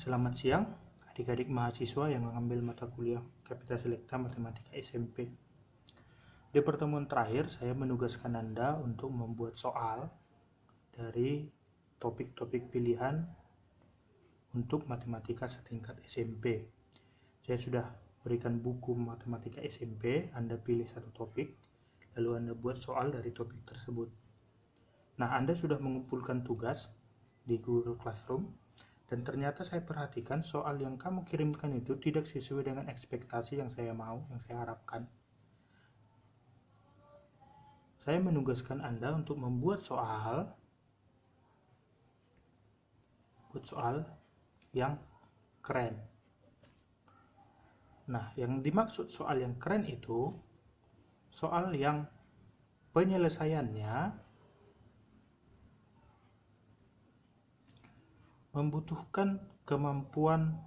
Selamat siang, adik-adik mahasiswa yang mengambil mata kuliah Kapita Selekta Matematika SMP. Di pertemuan terakhir, saya menugaskan Anda untuk membuat soal dari topik-topik pilihan untuk matematika setingkat SMP. Saya sudah berikan buku matematika SMP, Anda pilih satu topik, lalu Anda buat soal dari topik tersebut. Nah, Anda sudah mengumpulkan tugas di Google Classroom, dan ternyata saya perhatikan soal yang kamu kirimkan itu tidak sesuai dengan ekspektasi yang saya mau, yang saya harapkan. Saya menugaskan Anda untuk membuat soal yang keren. Nah, yang dimaksud soal yang keren itu soal yang penyelesaiannya membutuhkan kemampuan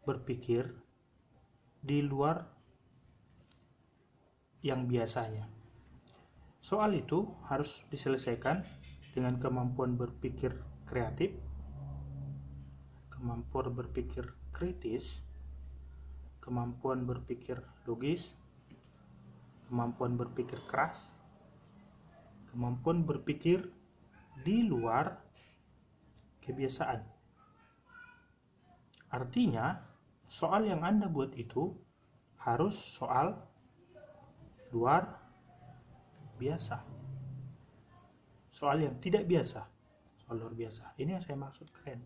berpikir di luar yang biasanya. Soal itu harus diselesaikan dengan kemampuan berpikir kreatif, kemampuan berpikir kritis, kemampuan berpikir logis, kemampuan berpikir keras, kemampuan berpikir di luar kebiasaan. Artinya, soal yang Anda buat itu harus soal luar biasa. Soal yang tidak biasa, soal luar biasa. Ini yang saya maksud keren.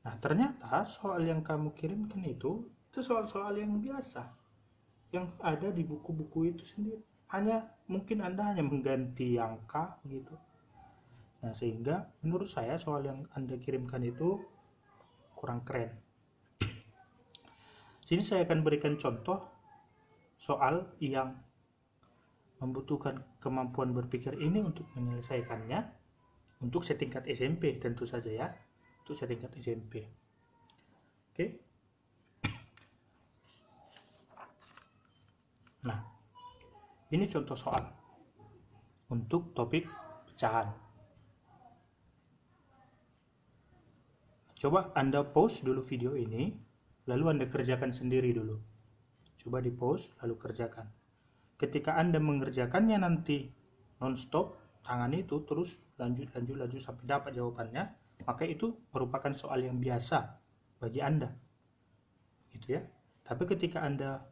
Nah, ternyata soal yang kamu kirimkan itu soal-soal yang biasa, yang ada di buku-buku itu sendiri. Mungkin Anda hanya mengganti angka begitu. Nah, sehingga menurut saya soal yang Anda kirimkan itu kurang keren. Sini saya akan berikan contoh soal yang membutuhkan kemampuan berpikir ini untuk menyelesaikannya untuk setingkat SMP tentu saja ya, untuk setingkat SMP. Oke. Nah, ini contoh soal untuk topik pecahan. Coba Anda pause dulu video ini, lalu Anda kerjakan sendiri dulu. Coba di pause, lalu kerjakan. Ketika Anda mengerjakannya nanti non-stop, tangan itu terus lanjut sampai dapat jawabannya, maka itu merupakan soal yang biasa bagi Anda. Gitu ya. Tapi ketika Anda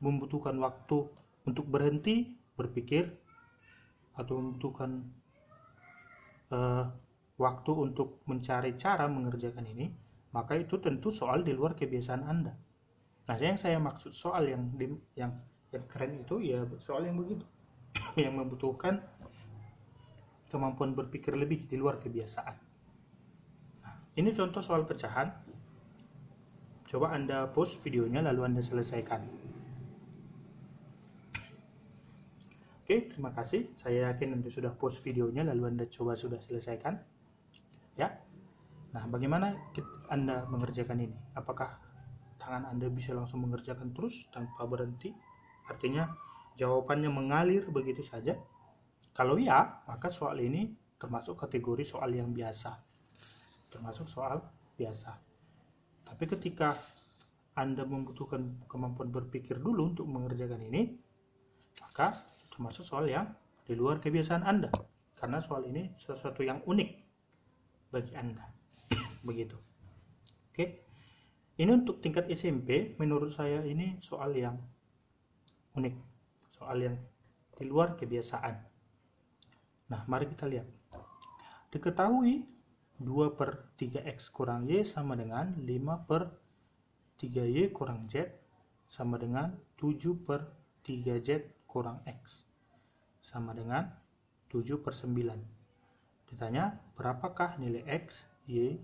membutuhkan waktu untuk berhenti berpikir, atau membutuhkan waktu untuk mencari cara mengerjakan ini, maka itu tentu soal di luar kebiasaan Anda. Nah, yang saya maksud soal yang keren itu ya soal yang begitu, yang membutuhkan kemampuan berpikir lebih di luar kebiasaan. Nah, ini contoh soal pecahan. Coba Anda pause videonya lalu Anda selesaikan. Oke, terima kasih. Saya yakin Anda sudah pause videonya lalu Anda coba sudah selesaikan. Ya. Nah, bagaimana Anda mengerjakan ini? Apakah tangan Anda bisa langsung mengerjakan terus tanpa berhenti? Artinya jawabannya mengalir begitu saja? Kalau ya, maka soal ini termasuk kategori soal yang biasa. Termasuk soal biasa. Tapi ketika Anda membutuhkan kemampuan berpikir dulu untuk mengerjakan ini, maka termasuk soal yang di luar kebiasaan Anda. Karena soal ini sesuatu yang unik bagi Anda. Begitu. Oke. Ini untuk tingkat SMP, menurut saya ini soal yang unik. Soal yang di luar kebiasaan. Nah, mari kita lihat. Diketahui 2/3x kurang Y sama dengan 5/3Y kurang Z sama dengan 7/3Z kurang X sama dengan 7/9. Ditanya, berapakah nilai X, Y,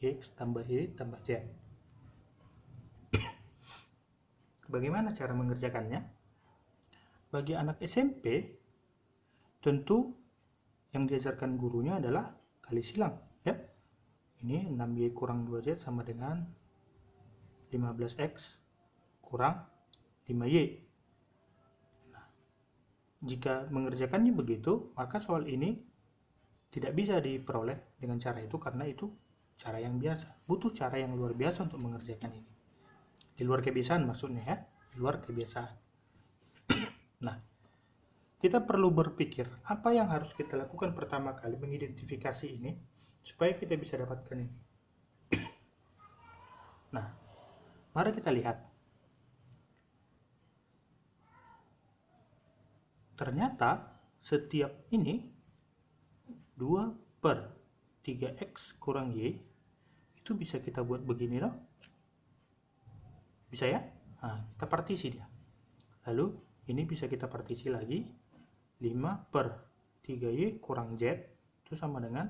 X tambah Y tambah Z? Bagaimana cara mengerjakannya? Bagi anak SMP, tentu yang diajarkan gurunya adalah kali silang. Ya. Ini 6Y kurang 2Z sama dengan 15X kurang 5Y. Nah, jika mengerjakannya begitu, maka soal ini tidak bisa diperoleh dengan cara itu karena itu cara yang biasa, butuh cara yang luar biasa untuk mengerjakan ini. Di luar kebiasaan maksudnya ya, di luar kebiasaan. Nah, kita perlu berpikir apa yang harus kita lakukan pertama kali mengidentifikasi ini supaya kita bisa dapatkan ini. Nah, mari kita lihat. Ternyata setiap ini 2/3x kurang y itu bisa kita buat begini loh. Bisa ya? Nah, kita partisi dia. Lalu ini bisa kita partisi lagi. 5/3y kurang z itu sama dengan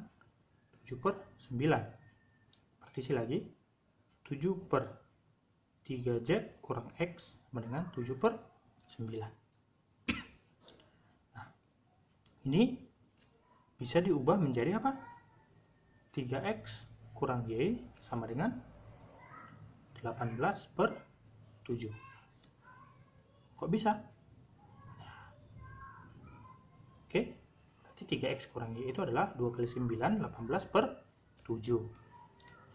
7/9. Partisi lagi. 7/3z kurang x sama dengan 7/9. Nah, ini bisa diubah menjadi apa? 3x kurang y sama dengan 18/7. Kok bisa? Oke, berarti 3x kurang y itu adalah 2 kali 9, 18/7.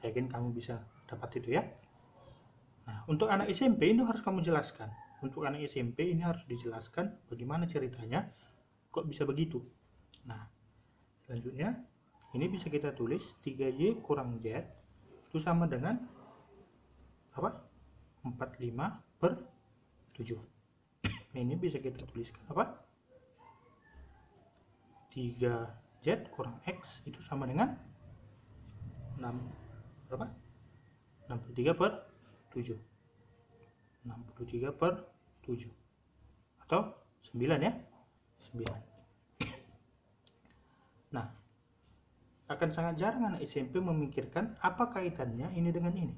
Saya yakin kamu bisa dapat itu ya. Nah, untuk anak SMP ini harus kamu jelaskan. Untuk anak SMP ini harus dijelaskan bagaimana ceritanya kok bisa begitu. Nah, selanjutnya ini bisa kita tulis 3y kurang z itu sama dengan apa? 45/7. Nah, ini bisa kita tuliskan apa? 3z kurang x itu sama dengan 63/7. 63/7 atau 9 ya, 9. Nah, akan sangat jarang anak SMP memikirkan apa kaitannya ini dengan ini,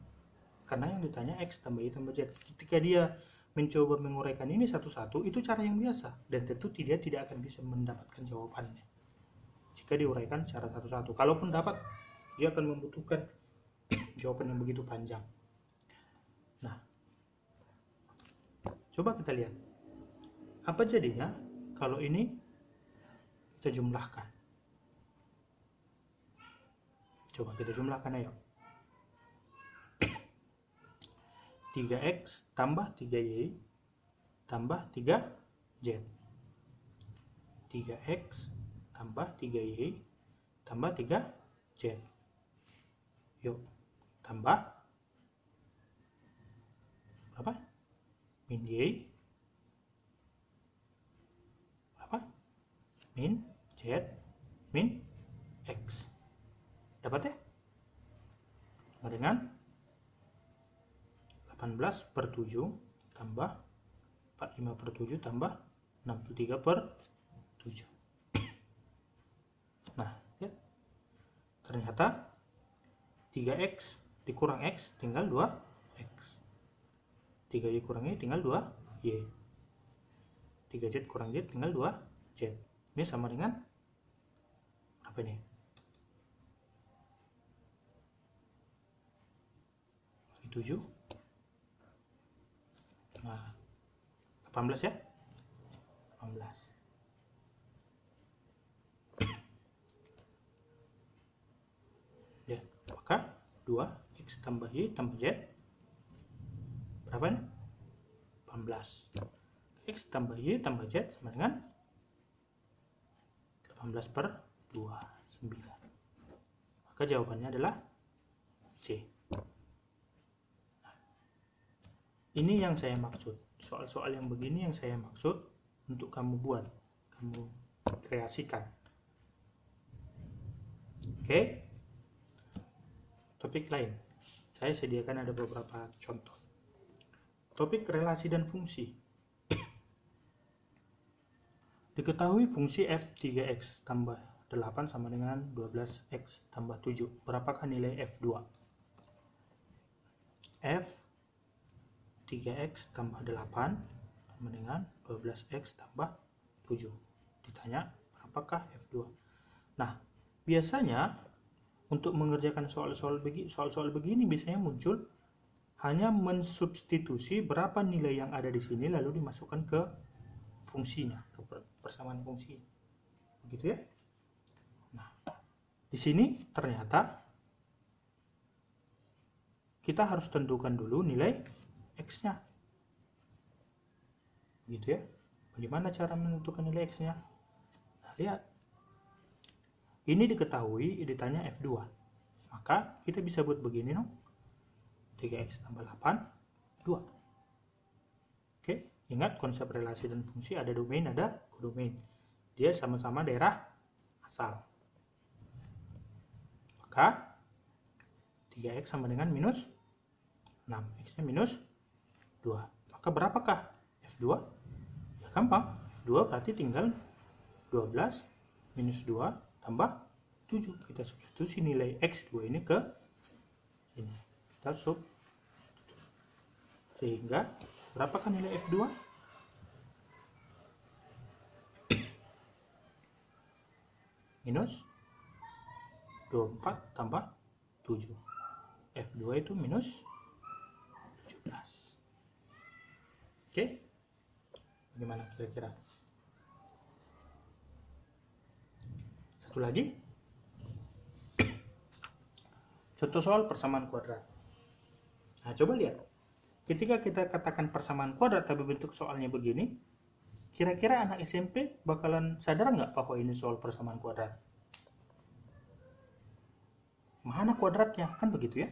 karena yang ditanya x tambah y tambah z. Ketika dia mencoba menguraikan ini satu-satu, itu cara yang biasa dan tentu dia tidak akan bisa mendapatkan jawabannya jika diuraikan secara satu-satu. Kalaupun dapat, dia akan membutuhkan jawaban yang begitu panjang. Nah, coba kita lihat apa jadinya kalau ini kita jumlahkan. Coba kita jumlahkan, ayo. 3x tambah 3y tambah 3z. 3x tambah 3y tambah 3z. Yuk, tambah berapa? Min y berapa? Min z min x. Dapat ya? Sama dengan 18/7 tambah 45/7 tambah 63/7. Nah, ya. Ternyata 3x dikurang x tinggal 2x. 3y kurang y tinggal 2y. 3z kurang z tinggal 2z. Ini sama dengan apa ini? Ini 7. Nah, 18 ya? 18. Ya, maka 2x tambah y tambah z berapa nih? 18. X tambah y tambah z sama dengan 18/2, 9. Maka jawabannya adalah C. Ini yang saya maksud, soal-soal yang begini yang saya maksud untuk kamu buat, kamu kreasikan. Oke? Topik lain, saya sediakan ada beberapa contoh. Topik relasi dan fungsi. Diketahui fungsi f 3x tambah 8 sama dengan 12x tambah 7. Berapakah nilai f2? F 3x tambah 8 sama dengan 12x tambah 7. Ditanya berapakah f2. Nah, biasanya untuk mengerjakan soal-soal begini biasanya muncul hanya mensubstitusi berapa nilai yang ada di sini lalu dimasukkan ke fungsinya, ke persamaan fungsi. Begitu ya. Nah, di sini ternyata kita harus tentukan dulu nilai X-nya. Gitu ya. Bagaimana cara menentukan nilai X-nya? Nah, lihat. Ini diketahui, ditanya F2. Maka kita bisa buat begini dong. 3X tambah 8, 2. Oke, ingat konsep relasi dan fungsi, ada domain, ada kodomain. Dia sama-sama daerah asal. Maka 3X sama dengan minus 6. X-nya minus 2. Maka berapakah F2? Ya gampang. F2 berarti tinggal 12 minus 2 tambah 7. Kita substitusi nilai X2 ini ke ini. Kita sub. Sehingga berapakah nilai F2? Minus 24 tambah 7. F2 itu minus 17. Oke? Bagaimana kira-kira? Satu lagi. Contoh soal persamaan kuadrat. Nah, coba lihat. Ketika kita katakan persamaan kuadrat tapi bentuk soalnya begini, kira-kira anak SMP bakalan sadar nggak bahwa ini soal persamaan kuadrat? Mana kuadratnya? Kan begitu ya?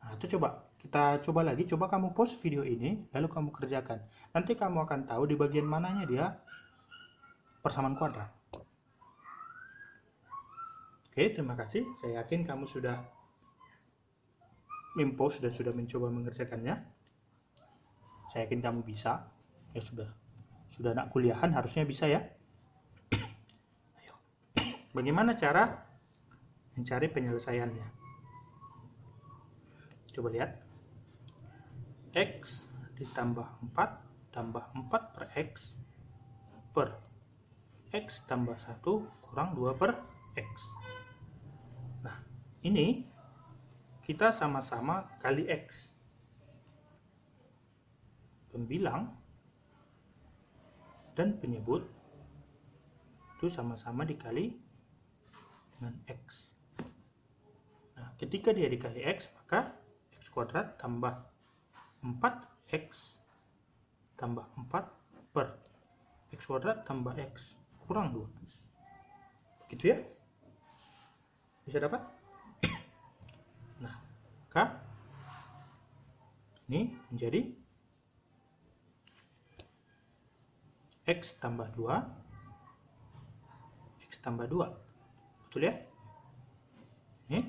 Nah, itu kita coba lagi. Coba kamu pause video ini, lalu kamu kerjakan. Nanti kamu akan tahu di bagian mananya dia persamaan kuadrat. Oke, terima kasih. Saya yakin kamu sudah mempause dan sudah mencoba mengerjakannya. Saya yakin kamu bisa. Ya sudah anak kuliahan harusnya bisa ya. Ayo. Bagaimana cara mencari penyelesaiannya? Coba lihat. X ditambah 4 tambah 4 per X per X tambah 1 kurang 2 per X. Nah, ini kita sama-sama kali X. Pembilang dan penyebut itu sama-sama dikali dengan X. Nah, ketika dia dikali X, maka X kuadrat tambah 4X tambah 4 per X kuadrat tambah X kurang 2. Gitu ya? Bisa dapat? Nah, maka ini menjadi X tambah 2 X tambah 2. Betul ya? Ini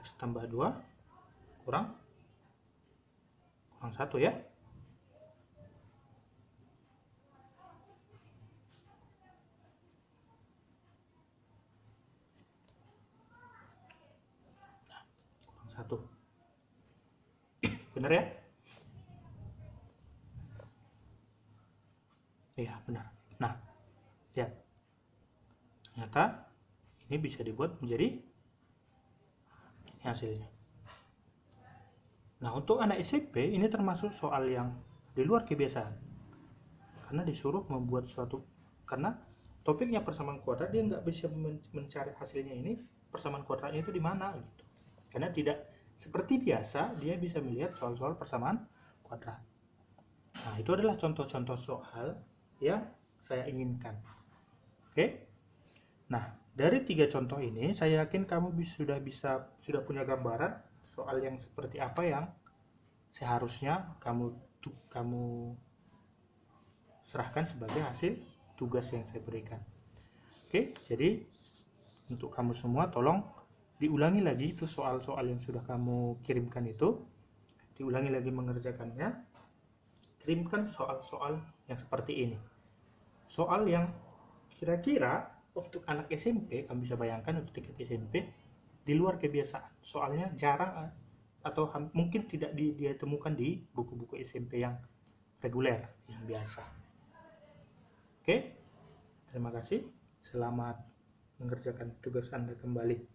X tambah 2 kurang 1 ya. Nah, kurang 1. Benar ya? Iya, benar. Nah, lihat. Ternyata ini bisa dibuat menjadi ini hasilnya. Nah, untuk anak SMP ini termasuk soal yang di luar kebiasaan. Karena disuruh membuat suatu, karena topiknya persamaan kuadrat, dia nggak bisa mencari hasilnya ini persamaan kuadratnya itu di mana gitu. Karena tidak seperti biasa dia bisa melihat soal-soal persamaan kuadrat. Nah, itu adalah contoh-contoh soal yang saya inginkan. Oke. Nah, dari 3 contoh ini saya yakin kamu sudah punya gambaran soal yang seperti apa yang seharusnya kamu serahkan sebagai hasil tugas yang saya berikan. Oke, jadi untuk kamu semua tolong diulangi lagi itu soal-soal yang sudah kamu kirimkan itu, diulangi lagi mengerjakannya. Kirimkan soal-soal yang seperti ini. Soal yang kira-kira untuk anak SMP, kamu bisa bayangkan untuk tingkat SMP, di luar kebiasaan. Soalnya jarang atau mungkin tidak dia temukan di buku-buku SMP yang reguler, yang biasa. Oke, terima kasih. Selamat mengerjakan tugas Anda kembali.